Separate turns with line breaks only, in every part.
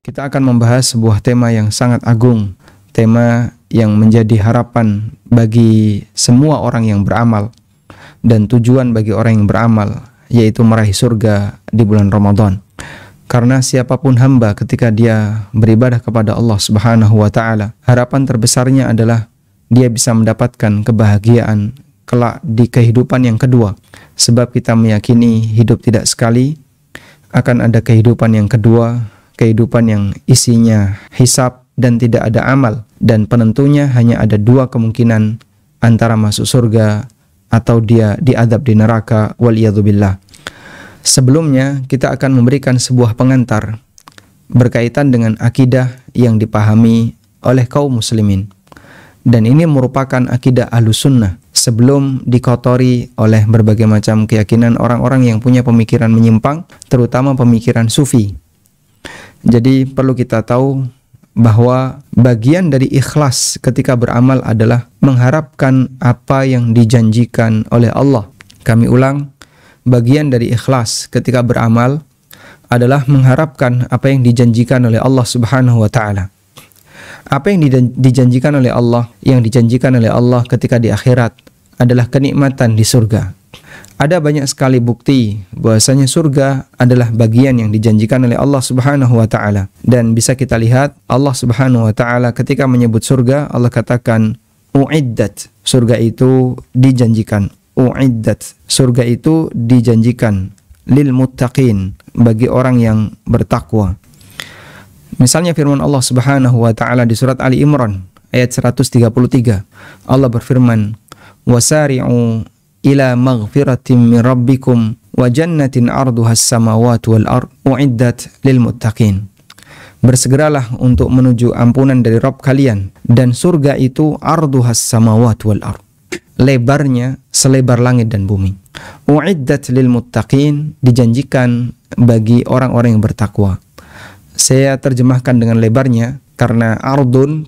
Kita akan membahas sebuah tema yang sangat agung, tema yang menjadi harapan bagi semua orang yang beramal dan tujuan bagi orang yang beramal, yaitu meraih surga di bulan Ramadan. Karena siapapun hamba ketika dia beribadah kepada Allah Subhanahu wa taala, harapan terbesarnya adalah dia bisa mendapatkan kebahagiaan kelak di kehidupan yang kedua. Sebab kita meyakini hidup tidak sekali, akan ada kehidupan yang kedua, kehidupan yang isinya hisab dan tidak ada amal, dan penentunya hanya ada dua kemungkinan, antara masuk surga atau dia diadab di neraka, waliyadzubillah. Sebelumnya kita akan memberikan sebuah pengantar berkaitan dengan akidah yang dipahami oleh kaum muslimin, dan ini merupakan akidah Ahlus Sunnah sebelum dikotori oleh berbagai macam keyakinan orang-orang yang punya pemikiran menyimpang, terutama pemikiran sufi. Jadi perlu kita tahu bahwa bagian dari ikhlas ketika beramal adalah mengharapkan apa yang dijanjikan oleh Allah. Kami ulang, bagian dari ikhlas ketika beramal adalah mengharapkan apa yang dijanjikan oleh Allah Subhanahu wa taala. Apa yang dijanjikan oleh Allah? Yang dijanjikan oleh Allah ketika di akhirat adalah kenikmatan di surga. Ada banyak sekali bukti bahwasanya surga adalah bagian yang dijanjikan oleh Allah Subhanahu wa taala. Dan bisa kita lihat Allah Subhanahu wa taala ketika menyebut surga, Allah katakan uiddat. Surga itu dijanjikan. Uiddat. Surga itu dijanjikan lil muttaqin, bagi orang yang bertakwa. Misalnya firman Allah Subhanahu wa taala di surat Ali Imran ayat 133. Allah berfirman, "Wasari'u ila maghfiratin min rabbikum wa jannatin 'arduhas samawati wal ard uiddat lil muttaqin." Bersegeralah untuk menuju ampunan dari Rabb kalian, dan surga itu arduhas samawati wal ard. Lebarnya selebar langit dan bumi. Uiddat lil muttaqin, dijanjikan bagi orang-orang yang bertakwa. Saya terjemahkan dengan lebarnya karena ardun,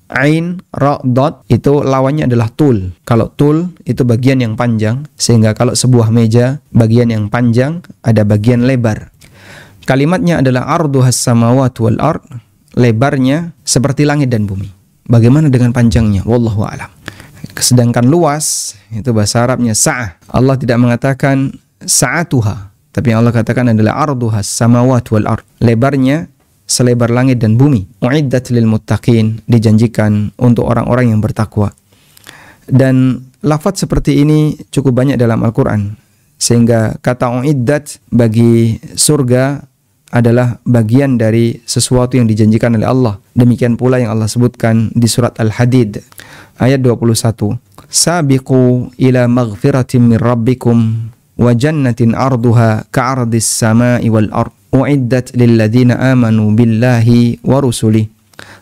ain, ra, dot itu lawannya adalah tul. Kalau tul itu bagian yang panjang, sehingga kalau sebuah meja bagian yang panjang ada bagian lebar. Kalimatnya adalah arduhas samawati wal ard, lebarnya seperti langit dan bumi. Bagaimana dengan panjangnya? Wallahu a'lam. Sedangkan luas itu bahasa Arabnya sa'ah. Allah tidak mengatakan sa'atuha, tapi yang Allah katakan adalah arduhas samawati wal ard, lebarnya selebar langit dan bumi. Uiddat lil muttaqin, dijanjikan untuk orang-orang yang bertakwa. Dan lafaz seperti ini cukup banyak dalam Al-Quran, sehingga kata uiddat bagi surga adalah bagian dari sesuatu yang dijanjikan oleh Allah. Demikian pula yang Allah sebutkan di surat Al-Hadid ayat 21. Sabiqu ila maghfiratin min rabbikum wa jannatin arduha ka'ardis sama'i wal ard uiddat lilladzina amanu billahi wa rusulih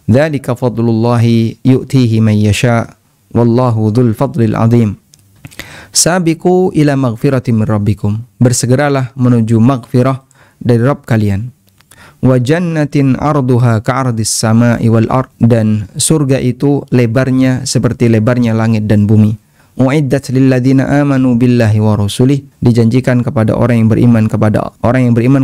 dzalika fadlullahi yu'tihi man yasha wallahu dzul fadlil azim. Sabiqu ila maghfiratin min rabbikum, bersegeralah menuju maghfirah dari Rabb kalian. Wa jannatin arduha ka'ardis sama'i wal ard, dan surga itu lebarnya seperti lebarnya langit dan bumi. Uiddat lilladzina amanu billahi wa rasulih, dijanjikan kepada orang yang beriman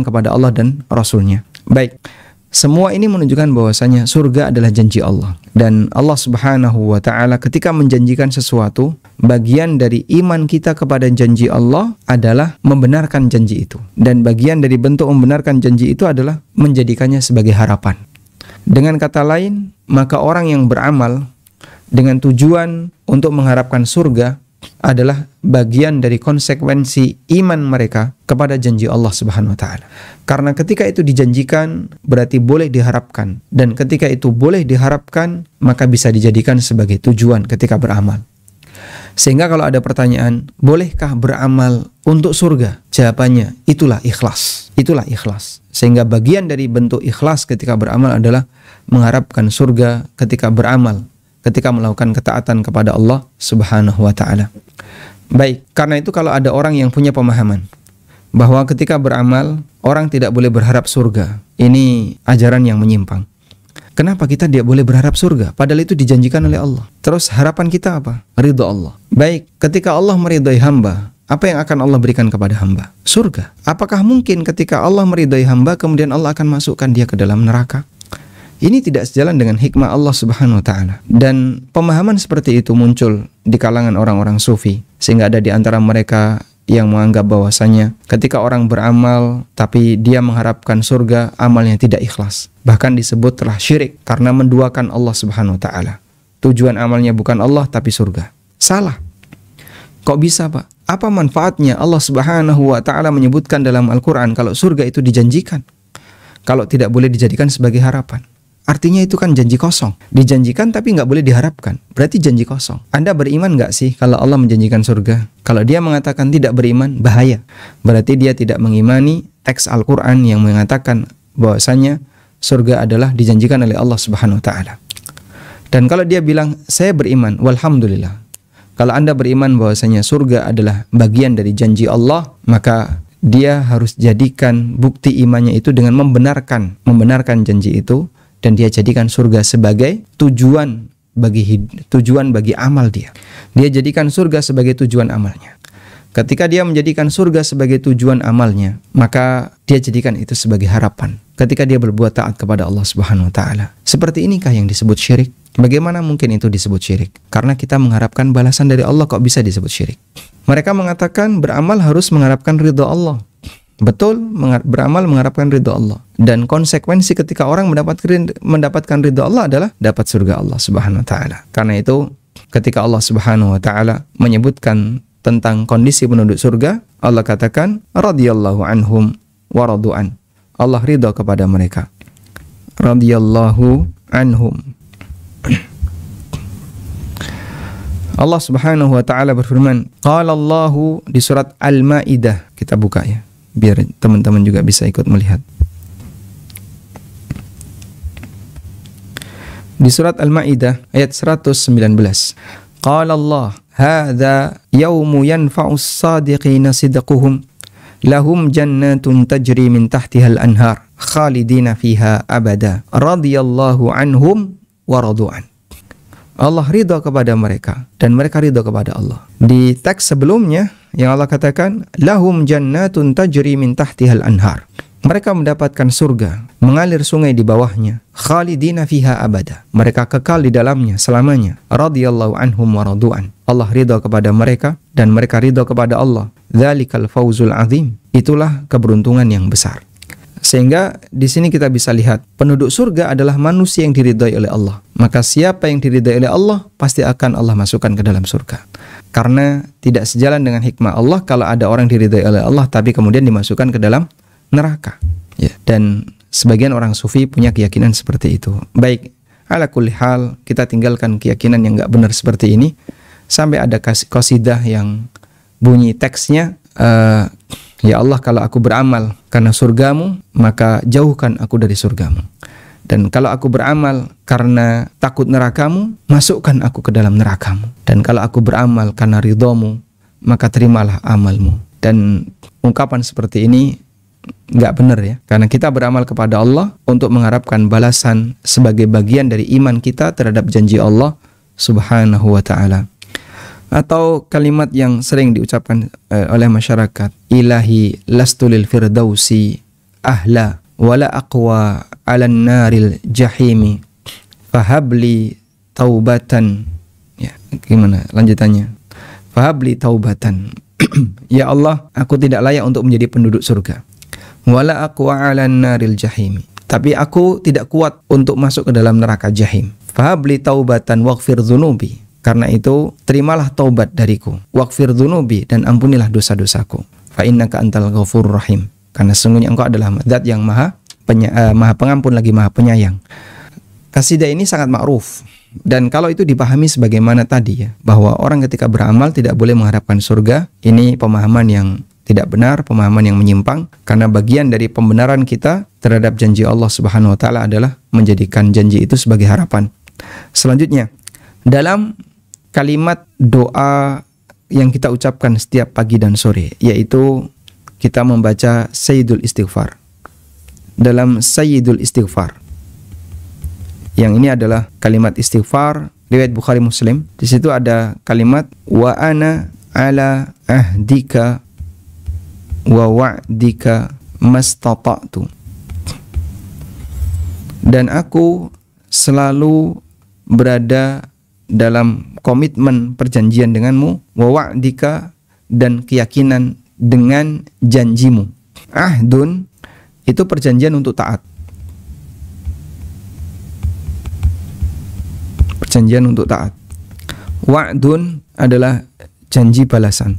kepada Allah dan Rasulnya. Baik, semua ini menunjukkan bahwasanya surga adalah janji Allah, dan Allah Subhanahu wa taala ketika menjanjikan sesuatu, bagian dari iman kita kepada janji Allah adalah membenarkan janji itu, dan bagian dari bentuk membenarkan janji itu adalah menjadikannya sebagai harapan. Dengan kata lain, maka orang yang beramal dengan tujuan untuk mengharapkan surga adalah bagian dari konsekuensi iman mereka kepada janji Allah Subhanahu wa taala. Karena ketika itu dijanjikan berarti boleh diharapkan, dan ketika itu boleh diharapkan maka bisa dijadikan sebagai tujuan ketika beramal. Sehingga kalau ada pertanyaan, bolehkah beramal untuk surga? Jawabannya, itulah ikhlas. Itulah ikhlas. Sehingga bagian dari bentuk ikhlas ketika beramal adalah mengharapkan surga ketika beramal, ketika melakukan ketaatan kepada Allah Subhanahu wa ta'ala. Baik, karena itu kalau ada orang yang punya pemahaman bahwa ketika beramal orang tidak boleh berharap surga, ini ajaran yang menyimpang. Kenapa kita tidak boleh berharap surga? Padahal itu dijanjikan oleh Allah. Terus harapan kita apa? Ridha Allah. Baik, ketika Allah meridhai hamba, apa yang akan Allah berikan kepada hamba? Surga. Apakah mungkin ketika Allah meridai hamba kemudian Allah akan masukkan dia ke dalam neraka? Ini tidak sejalan dengan hikmah Allah Subhanahu wa taala. Dan pemahaman seperti itu muncul di kalangan orang-orang sufi, sehingga ada di antara mereka yang menganggap bahwasanya ketika orang beramal tapi dia mengharapkan surga, amalnya tidak ikhlas. Bahkan disebut telah syirik karena menduakan Allah Subhanahu wa taala. Tujuan amalnya bukan Allah tapi surga. Salah. Kok bisa, Pak? Apa manfaatnya Allah Subhanahu wa taala menyebutkan dalam Al-Qur'an kalau surga itu dijanjikan, kalau tidak boleh dijadikan sebagai harapan? Artinya itu kan janji kosong. Dijanjikan tapi nggak boleh diharapkan. Berarti janji kosong. Anda beriman nggak sih kalau Allah menjanjikan surga? Kalau dia mengatakan tidak beriman, bahaya. Berarti dia tidak mengimani teks Al-Qur'an yang mengatakan bahwasanya surga adalah dijanjikan oleh Allah Subhanahu wa taala. Dan kalau dia bilang saya beriman, walhamdulillah. Kalau Anda beriman bahwasanya surga adalah bagian dari janji Allah, maka dia harus jadikan bukti imannya itu dengan membenarkan janji itu, dan dia jadikan surga sebagai tujuan bagi amal dia. Dia jadikan surga sebagai tujuan amalnya. Ketika dia menjadikan surga sebagai tujuan amalnya, maka dia jadikan itu sebagai harapan ketika dia berbuat taat kepada Allah Subhanahu wa taala. Seperti inikah yang disebut syirik? Bagaimana mungkin itu disebut syirik? Karena kita mengharapkan balasan dari Allah, kok bisa disebut syirik? Mereka mengatakan beramal harus mengharapkan ridha Allah. Betul, beramal mengharapkan ridha Allah. Dan konsekuensi ketika orang mendapatkan ridha Allah adalah dapat surga Allah Subhanahu wa taala. Karena itu ketika Allah Subhanahu wa taala menyebutkan tentang kondisi penduduk surga, Allah katakan radhiyallahu anhum wa radu'an. Allah ridha kepada mereka. Radhiyallahu anhum. Allah Subhanahu wa taala berfirman, qala Allahu di surat Al-Maidah. Kita buka ya, biar teman-teman juga bisa ikut melihat. Di surat Al-Maidah ayat 119. Qala Allah, hadza yaumu yanfa'us sadiqina sidquhum lahum jannatun tajri min tahtiha al-anhar khalidina fiha abada radhiyallahu anhum wa radu'an. Allah ridha kepada mereka dan mereka ridha kepada Allah. Di teks sebelumnya yang Allah katakan lahum jannatun tajri min tahtihal anhar. Mereka mendapatkan surga, mengalir sungai di bawahnya. Khalidina fiha abada. Mereka kekal di dalamnya selamanya. Radhiyallahu anhum wa radu'an. Allah ridha kepada mereka dan mereka ridha kepada Allah. Dzalikal fauzul azim. Itulah keberuntungan yang besar. Sehingga di sini kita bisa lihat penduduk surga adalah manusia yang diridhai oleh Allah. Maka siapa yang diridhai oleh Allah pasti akan Allah masukkan ke dalam surga. Karena tidak sejalan dengan hikmah Allah kalau ada orang diridhai oleh Allah tapi kemudian dimasukkan ke dalam neraka. Ya. Dan sebagian orang sufi punya keyakinan seperti itu. Baik, ala kulli hal kita tinggalkan keyakinan yang nggak benar seperti ini sampai ada qasidah yang bunyi teksnya ya Allah, kalau aku beramal karena surgamu, maka jauhkan aku dari surgamu. Dan kalau aku beramal karena takut nerakamu, masukkan aku ke dalam nerakamu. Dan kalau aku beramal karena ridhamu, maka terimalah amalmu. Dan ungkapan seperti ini nggak benar ya. Karena kita beramal kepada Allah untuk mengharapkan balasan sebagai bagian dari iman kita terhadap janji Allah Subhanahu wa ta'ala. Atau kalimat yang sering diucapkan oleh masyarakat, ilahi lastu lil firdausi ahla wala aqwa alan naril jahimi fahabli taubatan. Ya, gimana lanjutannya? Fahabli taubatan. Ya Allah, aku tidak layak untuk menjadi penduduk surga. Wala aqwa alan naril jahimi. Tapi aku tidak kuat untuk masuk ke dalam neraka jahim. Fahabli taubatan waghfir dzunubi. Karena itu, terimalah taubat dariku. Waghfir dzunubi, dan ampunilah dosa-dosaku. Fa innaka antal ghafurur rahim. Karena sesungguhnya engkau adalah zat yang maha pengampun lagi maha penyayang. Kasidah ini sangat ma'ruf. Dan kalau itu dipahami sebagaimana tadi ya, bahwa orang ketika beramal tidak boleh mengharapkan surga, ini pemahaman yang tidak benar, pemahaman yang menyimpang. Karena bagian dari pembenaran kita terhadap janji Allah Subhanahu wa ta'ala adalah menjadikan janji itu sebagai harapan. Selanjutnya, dalam kalimat doa yang kita ucapkan setiap pagi dan sore, yaitu kita membaca Sayyidul Istighfar. Dalam Sayyidul Istighfar, yang ini adalah kalimat istighfar riwayat Bukhari Muslim. Di situ ada kalimat wa ana ala ahdika wa wa'dika mastata'tu. Dan aku selalu berada dalam komitmen perjanjian denganmu, wa wa'dika, dan keyakinan dengan janjimu. Ahdun itu perjanjian untuk taat. Perjanjian untuk taat. Wa'dun adalah janji balasan.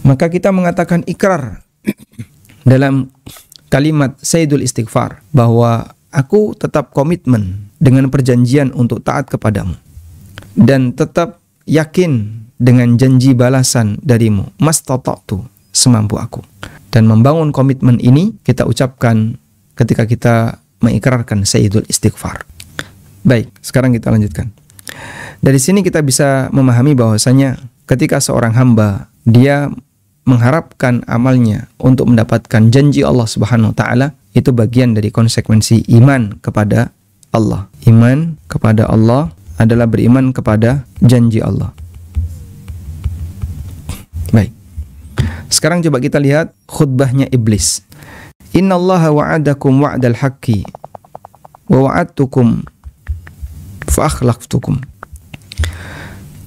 Maka kita mengatakan ikrar dalam kalimat Sayyidul Istighfar bahwa aku tetap komitmen dengan perjanjian untuk taat kepadamu dan tetap yakin dengan janji balasan darimu, mastata'tu, semampu aku. Dan membangun komitmen ini kita ucapkan ketika kita mengikrarkan Sayyidul Istighfar. Baik, sekarang kita lanjutkan. Dari sini kita bisa memahami bahwasanya ketika seorang hamba dia mengharapkan amalnya untuk mendapatkan janji Allah Subhanahu wa taala, itu bagian dari konsekuensi iman kepada Allah. Iman kepada Allah adalah beriman kepada janji Allah. Baik. Sekarang coba kita lihat khutbahnya iblis. Innallaha wa'adakum wa'dal haqqi wa wa'adtukum fa akhlaftukum.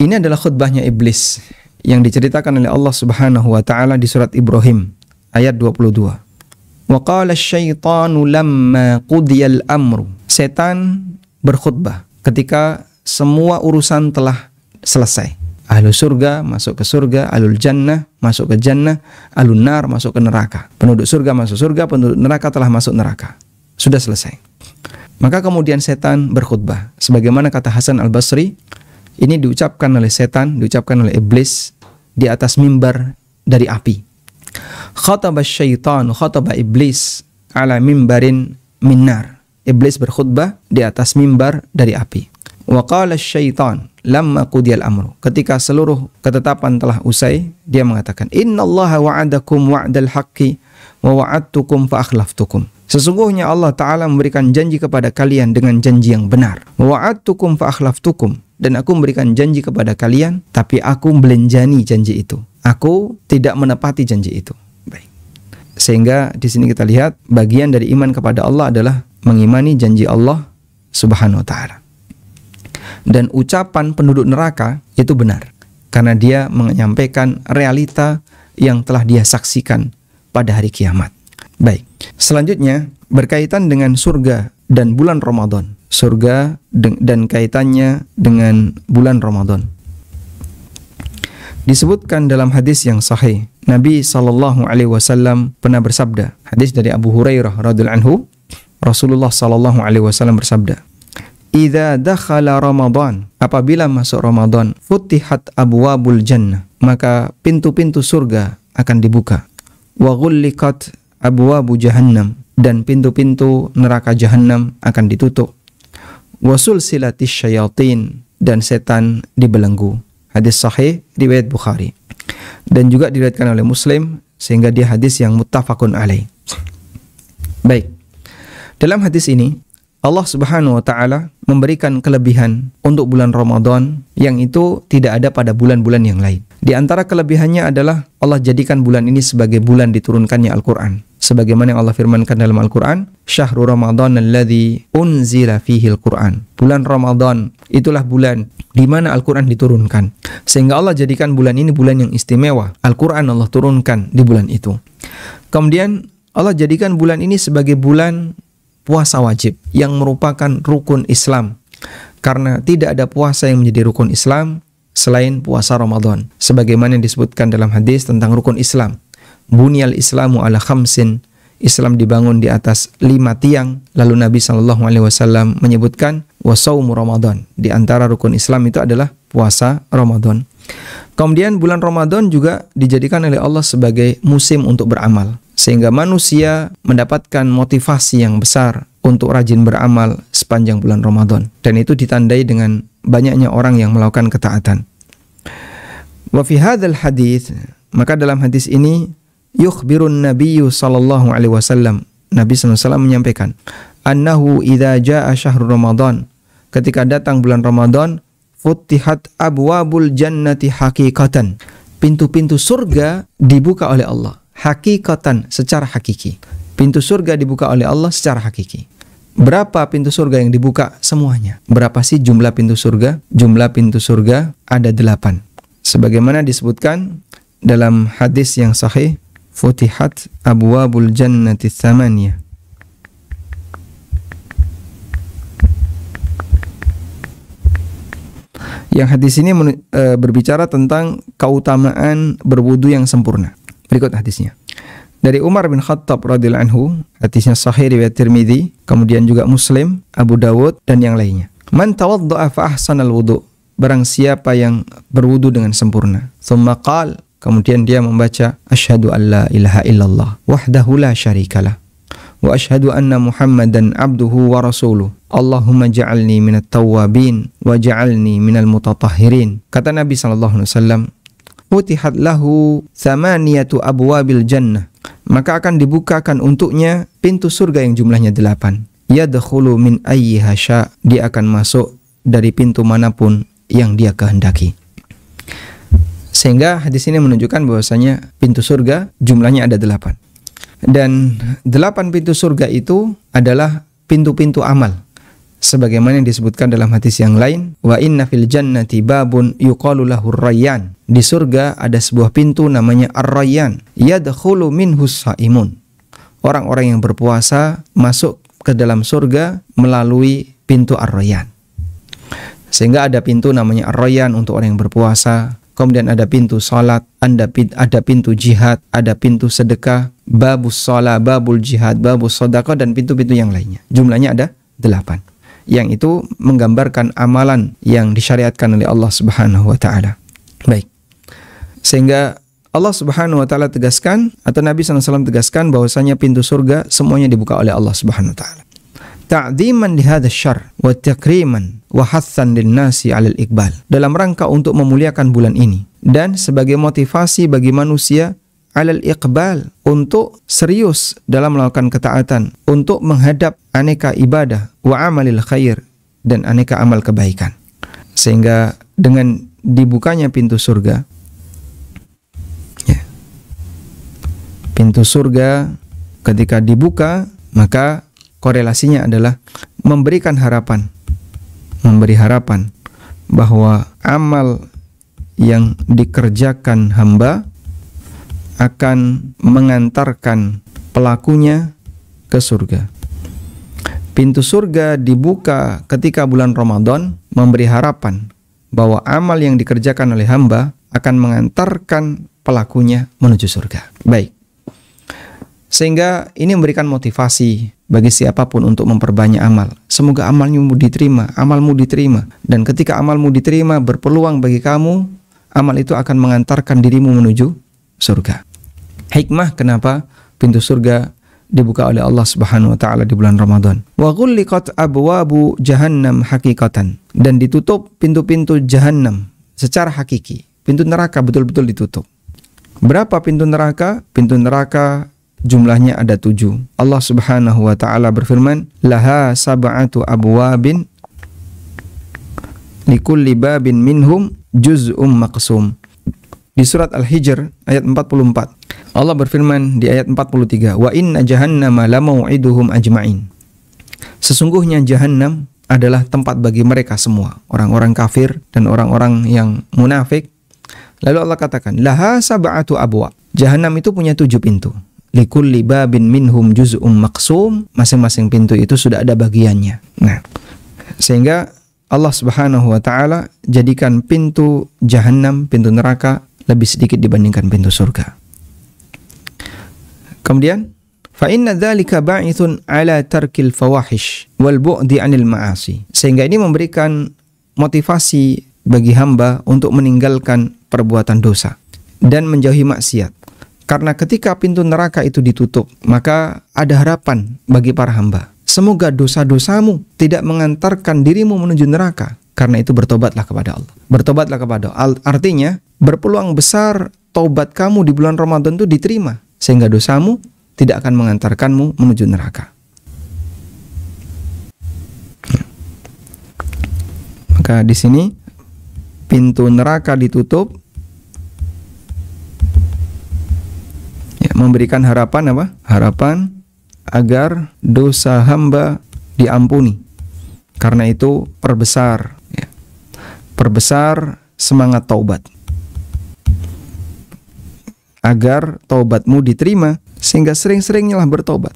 Ini adalah khutbahnya iblis yang diceritakan oleh Allah Subhanahu wa taala di surat Ibrahim ayat 22. Wa qala asy-syaitanu lamma qudiyal amru. Setan berkhutbah ketika semua urusan telah selesai. Ahlu surga masuk ke surga, ahlul jannah masuk ke jannah, ahlun nar masuk ke neraka. Penduduk surga masuk surga, penduduk neraka telah masuk neraka. Sudah selesai. Maka kemudian setan berkhutbah. Sebagaimana kata Hasan Al-Basri, ini diucapkan oleh setan, diucapkan oleh iblis di atas mimbar dari api. Khataba syaitan, khataba iblis ala mimbarin minnar. Iblis berkhutbah di atas mimbar dari api. Wa qala syaitan lamma qudiyal amru. Ketika seluruh ketetapan telah usai, dia mengatakan, innallaha wa'adakum wa'dal haqqi wa wa'adtukum fa akhlaftukum. Sesungguhnya Allah Ta'ala memberikan janji kepada kalian dengan janji yang benar. Wa wa'adtukum fa akhlaftukum. Dan aku memberikan janji kepada kalian, tapi aku belenjani janji itu. Aku tidak menepati janji itu. Baik. Sehingga di sini kita lihat bagian dari iman kepada Allah adalah mengimani janji Allah Subhanahu wa taala. Dan ucapan penduduk neraka itu benar karena dia menyampaikan realita yang telah dia saksikan pada hari kiamat. Baik. Selanjutnya berkaitan dengan surga dan bulan Ramadan. Surga dan kaitannya dengan bulan Ramadan. Disebutkan dalam hadis yang sahih, Nabi SAW pernah bersabda, hadis dari Abu Hurairah radhiyallahu anhu, Rasulullah SAW bersabda, "Idza dakhala Ramadan," apabila masuk Ramadan, "futihat abwabul jannah," maka pintu-pintu surga akan dibuka. "Wa ghulliqat abwabu jahannam," dan pintu-pintu neraka jahannam akan ditutup. "Wa sulsilatis syayatin," dan setan dibelenggu. Hadis sahih riwayat Bukhari. Dan juga diriwayatkan oleh Muslim sehingga dia hadis yang muttafaqun alaih. Baik. Dalam hadis ini Allah Subhanahu wa taala memberikan kelebihan untuk bulan Ramadan yang itu tidak ada pada bulan-bulan yang lain. Di antara kelebihannya adalah Allah jadikan bulan ini sebagai bulan diturunkannya Al-Qur'an. Sebagaimana yang Allah firmankan dalam Al-Qur'an, "Syahrul Ramadan alladzi unzila fihi Al-Qur'an." Bulan Ramadan itulah bulan di mana Al-Qur'an diturunkan. Sehingga Allah jadikan bulan ini bulan yang istimewa. Al-Qur'an Allah turunkan di bulan itu. Kemudian Allah jadikan bulan ini sebagai bulan puasa wajib yang merupakan rukun Islam. Karena tidak ada puasa yang menjadi rukun Islam selain puasa Ramadan. Sebagaimana yang disebutkan dalam hadis tentang rukun Islam. Bunyal Islamu ala khamsin. Islam dibangun di atas 5 tiang. Lalu Nabi SAW menyebutkan wasaumu Ramadan. Di antara rukun Islam itu adalah puasa Ramadan. Kemudian bulan Ramadan juga dijadikan oleh Allah sebagai musim untuk beramal. Sehingga manusia mendapatkan motivasi yang besar untuk rajin beramal sepanjang bulan Ramadan. Dan itu ditandai dengan banyaknya orang yang melakukan ketaatan. Wa fi hadzal hadits, maka dalam hadis ini yukhbirun nabiyyu sallallahu alaihi wasallam, Nabi SAW menyampaikan, annahu idza jaa syahrul Ramadan, ketika datang bulan Ramadan, futihat abwabul jannati haqiqatan. Pintu-pintu surga dibuka oleh Allah. Hakikatan, secara hakiki. Pintu surga dibuka oleh Allah secara hakiki. Berapa pintu surga yang dibuka? Semuanya. Berapa sih jumlah pintu surga? Jumlah pintu surga ada 8. Sebagaimana disebutkan dalam hadis yang sahih, futihat abwabul jannati tsamaniyah. Yang hadis ini berbicara tentang keutamaan berwudu yang sempurna. Berikut hadisnya. Dari Umar bin Khattab radhiyallahu anhu, hadisnya sahih riwayat Tirmidzi, kemudian juga Muslim, Abu Dawud dan yang lainnya. Man tawadda'a fa ahsanal wudu. Barang siapa yang berwudu dengan sempurna. Tsumma qala, kemudian dia membaca asyhadu an la ilaha illallah wahdahu la syarikalah wa asyhadu anna Muhammadan abduhu wa rasuluh. Allahumma ja'alni minat tawwabin wa ja'alni minal mutatahhirin. Kata Nabi sallallahu alaihi wasallam, futihat lahu tsamaniyatu abwabil jannah. Maka akan dibukakan untuknya pintu surga yang jumlahnya 8. Yadkhulu min ayyiha sya'. Dia akan masuk dari pintu manapun yang dia kehendaki. Sehingga hadis ini menunjukkan bahwasanya pintu surga jumlahnya ada 8. Dan 8 pintu surga itu adalah pintu-pintu amal. Sebagaimana yang disebutkan dalam hadis yang lain, wa inna fil jannati babun yuqalu lahu ar-rayyan. Di surga ada sebuah pintu namanya ar-rayyan, yadkhulu minhu shaimun. Orang-orang yang berpuasa masuk ke dalam surga melalui pintu ar-rayyan. Sehingga ada pintu namanya ar-rayyan untuk orang yang berpuasa. Kemudian ada pintu salat, ada pintu jihad, ada pintu sedekah, babus shalah, babul jihad, babus sedekah, dan pintu-pintu yang lainnya. Jumlahnya ada 8. Yang itu menggambarkan amalan yang disyariatkan oleh Allah Subhanahu wa taala. Baik. Sehingga Allah Subhanahu wa taala tegaskan, atau Nabi SAW tegaskan bahwasanya pintu surga semuanya dibuka oleh Allah Subhanahu wa taala. Ta'dhiman li hadzal syarr wa takriman wa hassan lin-nasi 'alal iqbal. Dalam rangka untuk memuliakan bulan ini dan sebagai motivasi bagi manusia 'alal iqbal, untuk serius dalam melakukan ketaatan, untuk menghadap aneka ibadah wa amalil khair, dan aneka amal kebaikan. Sehingga dengan dibukanya pintu surga, ya, pintu surga ketika dibuka, maka korelasinya adalah memberi harapan bahwa amal yang dikerjakan hamba akan mengantarkan pelakunya ke surga. Pintu surga dibuka ketika bulan Ramadan, memberi harapan bahwa amal yang dikerjakan oleh hamba akan mengantarkan pelakunya menuju surga. Baik. Sehingga ini memberikan motivasi bagi siapapun untuk memperbanyak amal. Semoga amalmu diterima, Dan ketika amalmu diterima, berpeluang bagi kamu, amal itu akan mengantarkan dirimu menuju surga. Hikmah kenapa pintu surga dibuka oleh Allah Subhanahu wa taala di bulan Ramadan. Wa ghulliqat abwabu jahannam haqiqatan. Dan ditutup pintu-pintu jahannam secara hakiki. Pintu neraka betul-betul ditutup. Berapa pintu neraka? Pintu neraka jumlahnya ada 7. Allah Subhanahu wa taala berfirman, laha sab'atu abwabin likulli babin minhum juz'um maqsum. Di surat Al-Hijr ayat 44. Allah berfirman di ayat 43, wa inna jahannama lamau'iduhum ajma'in. Sesungguhnya jahannam adalah tempat bagi mereka semua, orang-orang kafir dan orang-orang yang munafik. Lalu Allah katakan, laha sab'atu abwab. Jahannam itu punya 7 pintu. Likulli babin minhum juz'um maqsum. Masing-masing pintu itu sudah ada bagiannya. Nah, sehingga Allah Subhanahu wa taala jadikan pintu jahannam, pintu neraka lebih sedikit dibandingkan pintu surga. Kemudian, fa inna dzalika ba'ithun ala tarkil fawahish wal bu'di 'anil ma'asi. Sehingga ini memberikan motivasi bagi hamba untuk meninggalkan perbuatan dosa dan menjauhi maksiat. Karena ketika pintu neraka itu ditutup, maka ada harapan bagi para hamba. Semoga dosa-dosamu tidak mengantarkan dirimu menuju neraka. Karena itu bertobatlah kepada Allah. Bertobatlah kepada Allah. Artinya, berpeluang besar taubat kamu di bulan Ramadan itu diterima. Sehingga dosamu tidak akan mengantarkanmu menuju neraka. Maka di sini pintu neraka ditutup, ya, memberikan harapan apa? Harapan agar dosa hamba diampuni. Karena itu perbesar, ya, perbesar semangat taubat agar taubatmu diterima, sehingga sering-seringnya bertobat.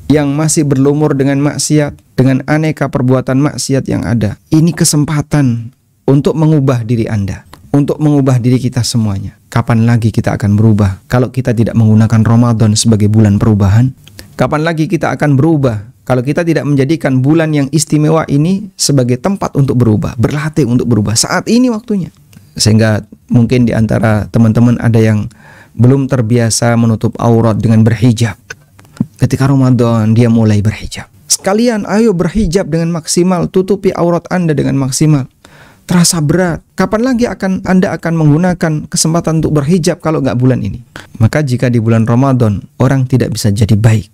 Yang masih berlumur dengan maksiat, dengan aneka perbuatan maksiat yang ada, ini kesempatan untuk mengubah diri Anda, untuk mengubah diri kita semuanya. Kapan lagi kita akan berubah kalau kita tidak menggunakan Ramadan sebagai bulan perubahan? Kapan lagi kita akan berubah kalau kita tidak menjadikan bulan yang istimewa ini sebagai tempat untuk berubah, berlatih untuk berubah? Saat ini waktunya. Sehingga mungkin di antara teman-teman ada yang belum terbiasa menutup aurat dengan berhijab. Ketika Ramadan dia mulai berhijab. Sekalian ayo berhijab dengan maksimal, tutupi aurat Anda dengan maksimal. Terasa berat. Kapan lagi Anda akan menggunakan kesempatan untuk berhijab kalau nggak bulan ini? Maka jika di bulan Ramadan orang tidak bisa jadi baik,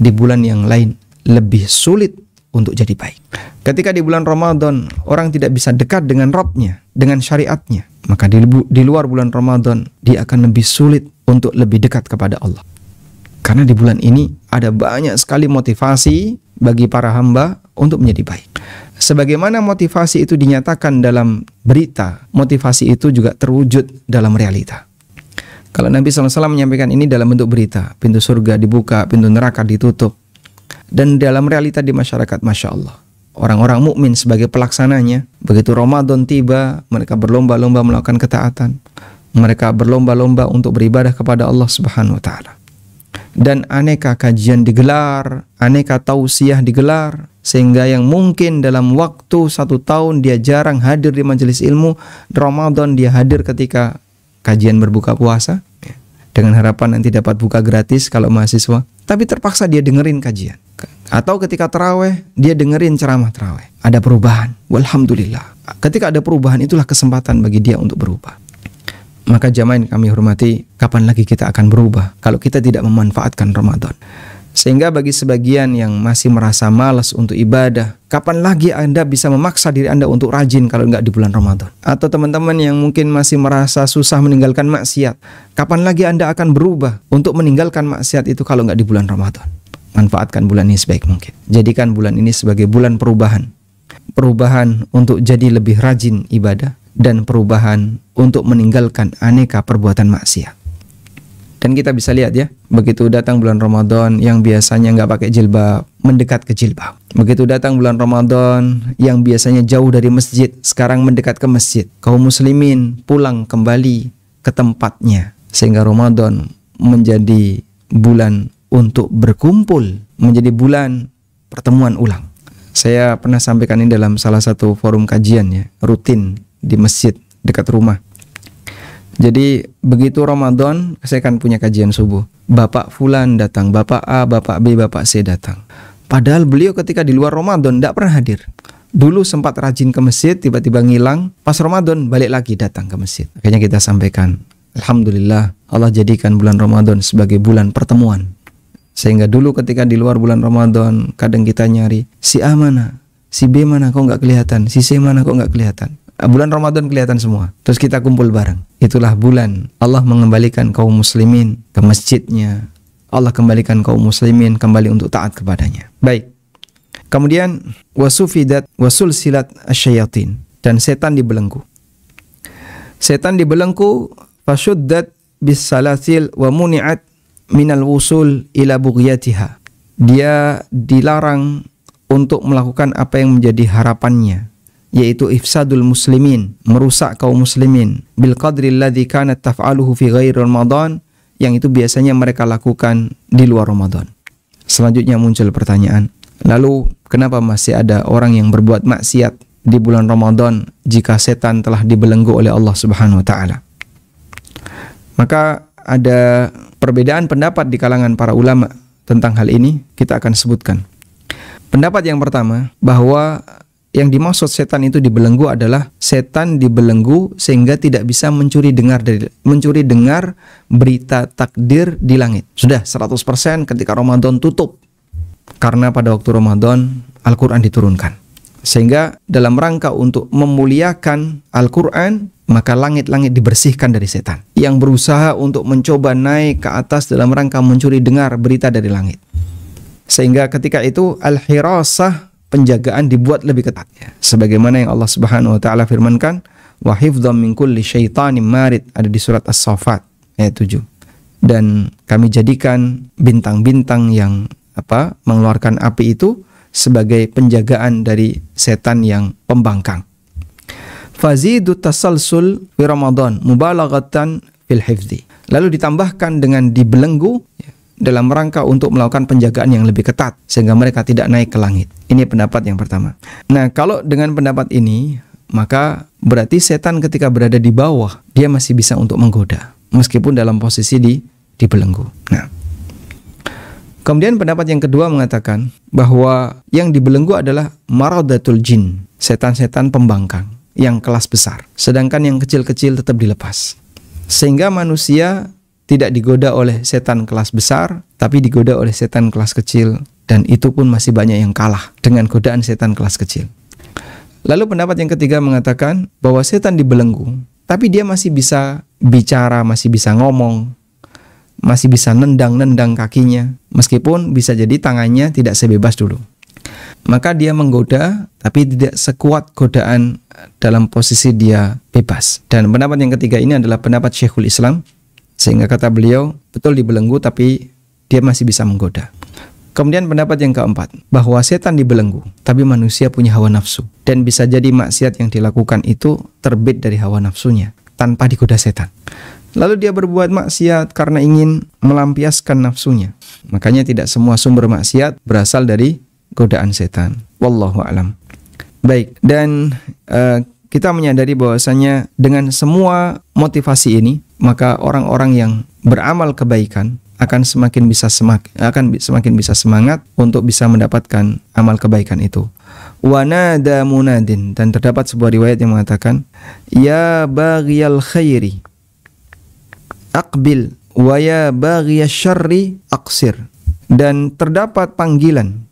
di bulan yang lain lebih sulit untuk jadi baik. Ketika di bulan Ramadan orang tidak bisa dekat dengan Rabbnya, dengan syariatnya, maka di luar bulan Ramadan dia akan lebih sulit untuk lebih dekat kepada Allah. Karena di bulan ini ada banyak sekali motivasi bagi para hamba untuk menjadi baik. Sebagaimana motivasi itu dinyatakan dalam berita, motivasi itu juga terwujud dalam realita. Kalau Nabi SAW menyampaikan ini dalam bentuk berita, pintu surga dibuka, pintu neraka ditutup. Dan dalam realita di masyarakat, Masya Allah, orang-orang mukmin sebagai pelaksananya, begitu Ramadan tiba, mereka berlomba-lomba melakukan ketaatan. Mereka berlomba-lomba untuk beribadah kepada Allah Subhanahu wa Ta'ala. Dan aneka kajian digelar, aneka tausiah digelar, sehingga yang mungkin dalam waktu 1 tahun dia jarang hadir di majelis ilmu, Ramadan dia hadir ketika kajian berbuka puasa, dengan harapan nanti dapat buka gratis kalau mahasiswa, tapi terpaksa dia dengerin kajian. Atau ketika taraweh dia dengerin ceramah taraweh. Ada perubahan, walhamdulillah. Ketika ada perubahan, itulah kesempatan bagi dia untuk berubah. Maka jamaah yang kami hormati, kapan lagi kita akan berubah kalau kita tidak memanfaatkan Ramadan? Sehingga bagi sebagian yang masih merasa malas untuk ibadah, kapan lagi Anda bisa memaksa diri Anda untuk rajin kalau nggak di bulan Ramadan? Atau teman-teman yang mungkin masih merasa susah meninggalkan maksiat, kapan lagi Anda akan berubah untuk meninggalkan maksiat itu kalau nggak di bulan Ramadan? Manfaatkan bulan ini sebaik mungkin. Jadikan bulan ini sebagai bulan perubahan. Perubahan untuk jadi lebih rajin ibadah, dan perubahan untuk meninggalkan aneka perbuatan maksiat. Dan kita bisa lihat ya, begitu datang bulan Ramadan yang biasanya nggak pakai jilbab, mendekat ke jilbab. Begitu datang bulan Ramadan yang biasanya jauh dari masjid, sekarang mendekat ke masjid. Kaum muslimin pulang kembali ke tempatnya. Sehingga Ramadan menjadi bulan untuk berkumpul, menjadi bulan pertemuan ulang. Saya pernah sampaikan ini dalam salah satu forum kajian ya, rutin di masjid dekat rumah. Jadi begitu Ramadan, saya kan punya kajian subuh. Bapak Fulan datang, Bapak A, Bapak B, Bapak C datang. Padahal beliau ketika di luar Ramadan tidak pernah hadir. Dulu sempat rajin ke masjid, tiba-tiba ngilang. Pas Ramadan balik lagi datang ke masjid. Akhirnya kita sampaikan, alhamdulillah Allah jadikan bulan Ramadan sebagai bulan pertemuan. Sehingga dulu ketika di luar bulan Ramadan, kadang kita nyari, si A mana, si B mana kok nggak kelihatan, si C mana kok nggak kelihatan. Bulan Ramadan kelihatan semua. Terus kita kumpul bareng. Itulah bulan Allah mengembalikan kaum muslimin ke masjidnya. Allah kembalikan kaum muslimin kembali untuk taat kepadanya. Baik. Kemudian wasufidat wasulsilat asyayatin, dan setan dibelenggu. Setan dibelenggu fasyuddat bisalasil wa muni'at minal wusul ila bughyatiha. Dia dilarang untuk melakukan apa yang menjadi harapannya, yaitu ifsadul muslimin, merusak kaum muslimin, bil qadri alladhi kanat taf'aluhu fi ghairi Ramadan, yang itu biasanya mereka lakukan di luar Ramadan. Selanjutnya muncul pertanyaan, lalu kenapa masih ada orang yang berbuat maksiat di bulan Ramadan jika setan telah dibelenggu oleh Allah Subhanahu wa taala? Maka ada perbedaan pendapat di kalangan para ulama tentang hal ini, kita akan sebutkan. Pendapat yang pertama, bahwa yang dimaksud setan itu dibelenggu adalah setan dibelenggu sehingga tidak bisa mencuri dengar berita takdir di langit. Sudah 100% ketika Ramadan tutup. Karena pada waktu Ramadan Al-Quran diturunkan. Sehingga dalam rangka untuk memuliakan Al-Quran, maka langit-langit dibersihkan dari setan yang berusaha untuk mencoba naik ke atas dalam rangka mencuri dengar berita dari langit. Sehingga ketika itu al-hirasah, penjagaan dibuat lebih ketat, ya. Sebagaimana yang Allah Subhanahu wa taala firmankan, wa hifdzam min kulli syaitanim marid, ada di surat As-Saffat ayat 7. Dan kami jadikan bintang-bintang yang mengeluarkan api itu sebagai penjagaan dari setan yang pembangkang. Fazidu tasalsul fi Ramadan mubalaghatan fil hifdzi. Lalu ditambahkan dengan dibelenggu, ya, dalam rangka untuk melakukan penjagaan yang lebih ketat sehingga mereka tidak naik ke langit. Ini pendapat yang pertama. Nah, kalau dengan pendapat ini, maka berarti setan ketika berada di bawah, dia masih bisa untuk menggoda meskipun dalam posisi dibelenggu. Nah, kemudian pendapat yang kedua mengatakan bahwa yang dibelenggu adalah maradatul jin, setan-setan pembangkang yang kelas besar, sedangkan yang kecil-kecil tetap dilepas. Sehingga manusia tidak digoda oleh setan kelas besar, tapi digoda oleh setan kelas kecil, dan itu pun masih banyak yang kalah dengan godaan setan kelas kecil. Lalu pendapat yang ketiga mengatakan bahwa setan dibelenggu, tapi dia masih bisa bicara, masih bisa ngomong, masih bisa nendang-nendang kakinya, meskipun bisa jadi tangannya tidak sebebas dulu. Maka dia menggoda, tapi tidak sekuat godaan dalam posisi dia bebas. Dan pendapat yang ketiga ini adalah pendapat Syekhul Islam, sehingga kata beliau, betul dibelenggu tapi dia masih bisa menggoda. Kemudian pendapat yang keempat, bahwa setan dibelenggu, tapi manusia punya hawa nafsu. Dan bisa jadi maksiat yang dilakukan itu terbit dari hawa nafsunya, tanpa digoda setan. Lalu dia berbuat maksiat karena ingin melampiaskan nafsunya. Makanya tidak semua sumber maksiat berasal dari godaan setan. Wallahu a'lam. Baik, dan kita menyadari bahwasanya dengan semua motivasi ini, maka orang-orang yang beramal kebaikan akan semakin bisa semangat untuk bisa mendapatkan amal kebaikan itu. Wa nada munadin, dan terdapat sebuah riwayat yang mengatakan, ya baghiyal khairi aqbil wa ya baghiyasy syarri aqsir. Dan terdapat panggilan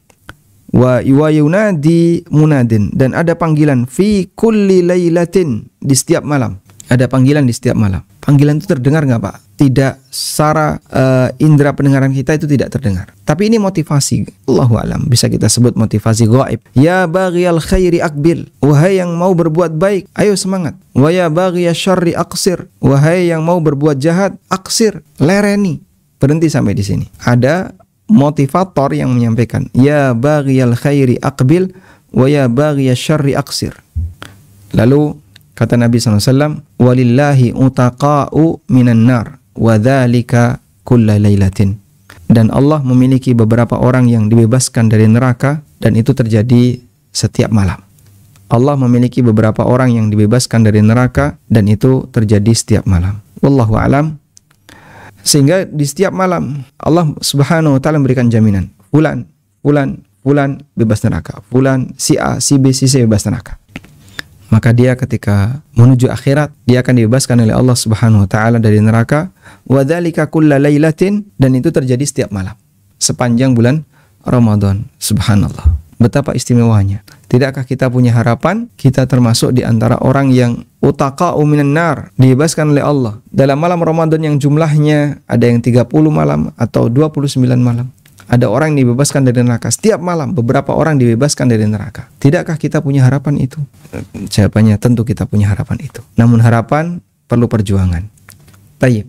wa yunadi munadin, dan ada panggilan fi kulli lailatin, di setiap malam. Ada panggilan di setiap malam. Panggilan itu terdengar nggak, Pak? Tidak, secara indera pendengaran kita itu tidak terdengar. Tapi ini motivasi, Allahu a'lam, bisa kita sebut motivasi ghaib. Ya baghiyal khairi aqbil, wahai yang mau berbuat baik, ayo semangat. Wa ya baghiyasy syarri aqsir, wahai yang mau berbuat jahat, aqsir, lereni, berhenti sampai di sini. Ada motivator yang menyampaikan, ya baghiyal khairi aqbil wa ya baghiyasy syarri aqsir. Lalu kata Nabi SAW, walillahi utaqa'u minan nar wa dzalika kulla lailatin. Dan Allah memiliki beberapa orang yang dibebaskan dari neraka, dan itu terjadi setiap malam. Allah memiliki beberapa orang yang dibebaskan dari neraka, dan itu terjadi setiap malam. Wallahu a'lam. Sehingga di setiap malam Allah Subhanahu wa taala memberikan jaminan, fulan bebas neraka, fulan si A, si B, si C bebas neraka. Maka dia ketika menuju akhirat, dia akan dibebaskan oleh Allah Subhanahu wa taala dari neraka. Wa dzalika kulla lailatin, dan itu terjadi setiap malam sepanjang bulan Ramadan. Subhanallah, betapa istimewanya. Tidakkah kita punya harapan kita termasuk di antara orang yang utaqa'u minan nar, dibebaskan oleh Allah dalam malam Ramadan yang jumlahnya ada yang 30 malam atau 29 malam. Ada orang yang dibebaskan dari neraka setiap malam, beberapa orang dibebaskan dari neraka. Tidakkah kita punya harapan itu? Jawabannya tentu kita punya harapan itu. Namun harapan perlu perjuangan. Baik.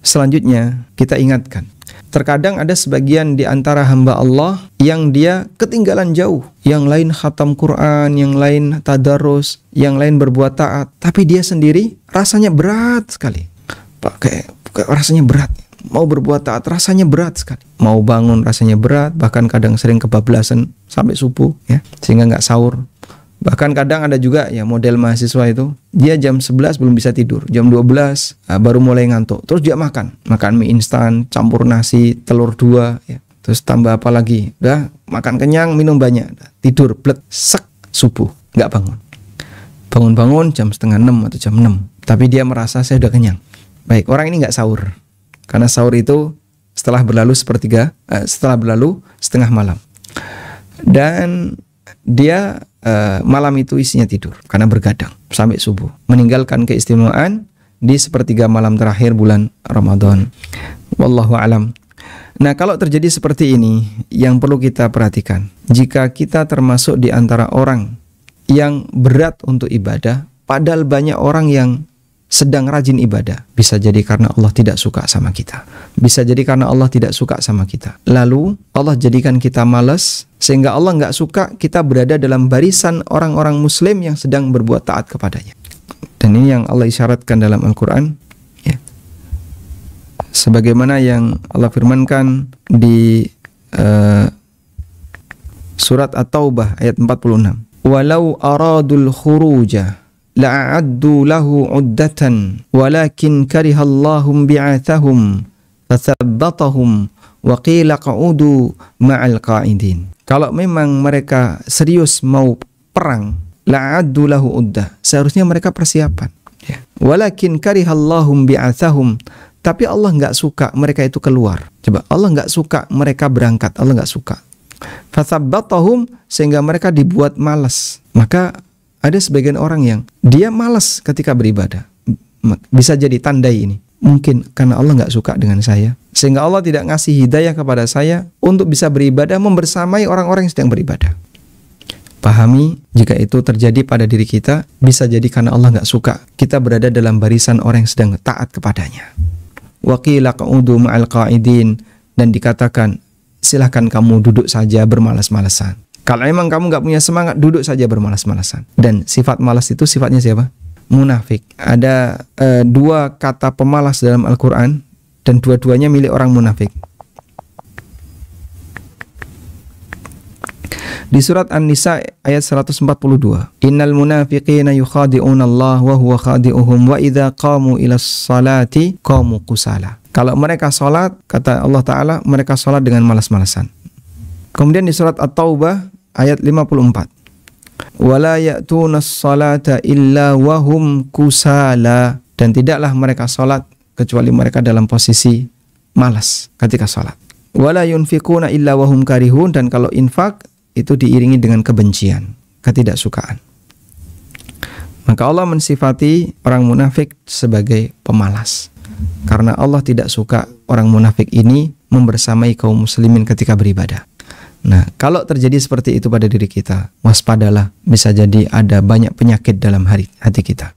Selanjutnya kita ingatkan, terkadang ada sebagian di antara hamba Allah yang dia ketinggalan jauh. Yang lain khatam Quran, yang lain tadarus, yang lain berbuat taat, tapi dia sendiri rasanya berat sekali. Pak, kayak rasanya berat. Mau berbuat taat rasanya berat sekali. Mau bangun rasanya berat, bahkan kadang sering kebablasan sampai subuh, ya, sehingga nggak sahur. Bahkan kadang ada juga ya model mahasiswa itu, dia jam 11 belum bisa tidur, jam 12 baru mulai ngantuk. Terus dia makan mie instan, campur nasi, telur 2, ya. Terus tambah apa lagi? Udah makan kenyang, minum banyak, tidur, blek, sek, subuh, nggak bangun. Bangun-bangun jam setengah 6 atau jam 6. Tapi dia merasa saya udah kenyang. Baik, orang ini nggak sahur. Karena sahur itu setelah berlalu setengah malam. Dan dia malam itu isinya tidur karena bergadang sampai subuh, meninggalkan keistimewaan di sepertiga malam terakhir bulan Ramadan. Wallahu alam. Nah, kalau terjadi seperti ini, yang perlu kita perhatikan, jika kita termasuk di antara orang yang berat untuk ibadah, padahal banyak orang yang sedang rajin ibadah, bisa jadi karena Allah tidak suka sama kita, bisa jadi karena Allah tidak suka sama kita, lalu Allah jadikan kita malas sehingga Allah nggak suka kita berada dalam barisan orang-orang muslim yang sedang berbuat taat kepadanya. Dan ini yang Allah isyaratkan dalam Al-Quran, ya. Sebagaimana yang Allah firmankan di surat At-Taubah ayat 46, walau aradul khuruja la'addu lahu 'uddatan walakin karihallahum bi'athahum fathabbatahum wa qila qa'udu ma'al qa'idin. Kalau memang mereka serius mau perang, la'addu lahu 'uddah, seharusnya mereka persiapan, ya. Walakin karihallahum bi'athahum, tapi Allah nggak suka mereka itu keluar. Coba, Allah nggak suka mereka berangkat, Allah nggak suka. Fathabbatahum, sehingga mereka dibuat malas. Maka ada sebagian orang yang dia malas ketika beribadah. Bisa jadi tandai ini. Mungkin karena Allah nggak suka dengan saya, sehingga Allah tidak ngasih hidayah kepada saya untuk bisa beribadah membersamai orang-orang yang sedang beribadah. Pahami, jika itu terjadi pada diri kita, bisa jadi karena Allah nggak suka kita berada dalam barisan orang yang sedang taat kepadanya. Wa qila qa'udu ma'al qa'idin, dan dikatakan, silahkan kamu duduk saja bermalas-malasan. Kalau memang kamu nggak punya semangat, duduk saja bermalas-malasan. Dan sifat malas itu sifatnya siapa? Munafik. Ada dua kata pemalas dalam Al-Quran, dan dua-duanya milik orang munafik. Di surat An-Nisa ayat 142, innal munafiqina yukhadi'una Allah wa huwa khadi'uhum wa idza qamu ila sholati qamu kusala. Kalau mereka salat, kata Allah Ta'ala, mereka salat dengan malas-malasan. Kemudian di surat At-Taubah ayat 54, wala ya'tuna sholata illa wa hum kusala, dan tidaklah mereka salat kecuali mereka dalam posisi malas ketika salat. Wala yunfiquna illa wa hum karihun, dan kalau infak itu diiringi dengan kebencian, ketidaksukaan. Maka Allah mensifati orang munafik sebagai pemalas, karena Allah tidak suka orang munafik ini membersamai kaum muslimin ketika beribadah. Nah, kalau terjadi seperti itu pada diri kita, waspadalah, bisa jadi ada banyak penyakit dalam hati kita.